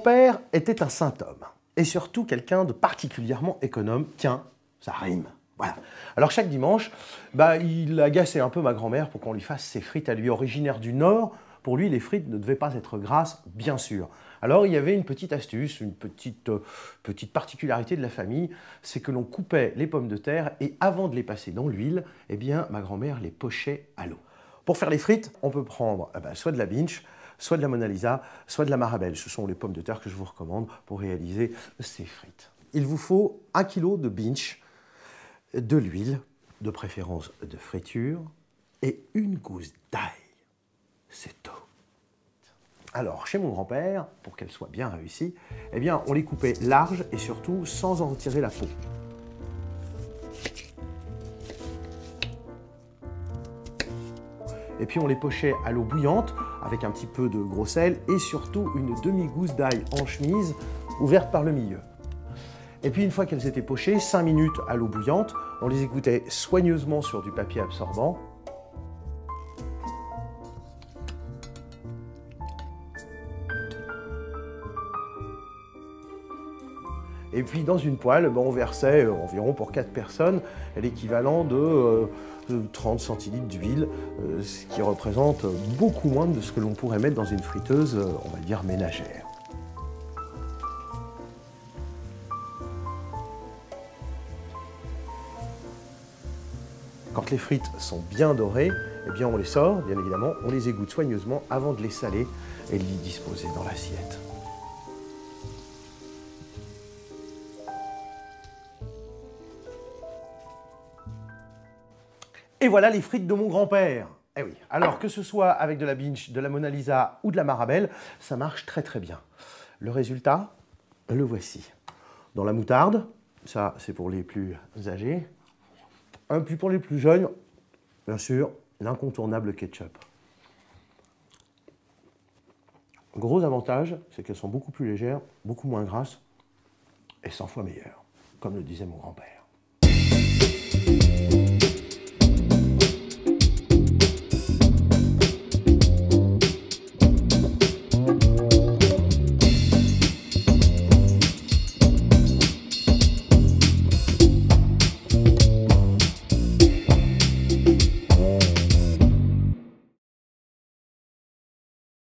grand-père était un saint homme, et surtout quelqu'un de particulièrement économe. Tiens, ça rime. Voilà. Alors chaque dimanche, il agaçait un peu ma grand-mère pour qu'on lui fasse ses frites à lui. Originaire du Nord, pour lui, les frites ne devaient pas être grasses, bien sûr. Alors il y avait une petite astuce, une petite particularité de la famille, c'est que l'on coupait les pommes de terre et avant de les passer dans l'huile, eh bien, ma grand-mère les pochait à l'eau. Pour faire les frites, on peut prendre soit de la Binch, soit de la Mona Lisa, soit de la Marabelle. Ce sont les pommes de terre que je vous recommande pour réaliser ces frites. Il vous faut 1 kg de Binch, de l'huile, de préférence de friture, et une gousse d'ail. C'est tout. Alors, chez mon grand-père, pour qu'elle soit bien réussie, eh bien, on les coupait larges et surtout sans en retirer la peau. Et puis on les pochait à l'eau bouillante avec un petit peu de gros sel et surtout une demi-gousse d'ail en chemise ouverte par le milieu. Et puis une fois qu'elles étaient pochées, 5 minutes à l'eau bouillante, on les égouttait soigneusement sur du papier absorbant. Et puis dans une poêle, on versait environ pour 4 personnes l'équivalent de 30 centilitres d'huile, ce qui représente beaucoup moins de ce que l'on pourrait mettre dans une friteuse, on va dire ménagère. Quand les frites sont bien dorées, eh bien on les sort, bien évidemment, on les égoutte soigneusement avant de les saler et de les disposer dans l'assiette. Et voilà les frites de mon grand-père. Eh oui, alors que ce soit avec de la Binch, de la Mona Lisa ou de la Marabelle, ça marche très très bien. Le résultat, le voici. Dans la moutarde, ça c'est pour les plus âgés. Et puis pour les plus jeunes, bien sûr, l'incontournable ketchup. Gros avantage, c'est qu'elles sont beaucoup plus légères, beaucoup moins grasses et 100 fois meilleures, comme le disait mon grand-père.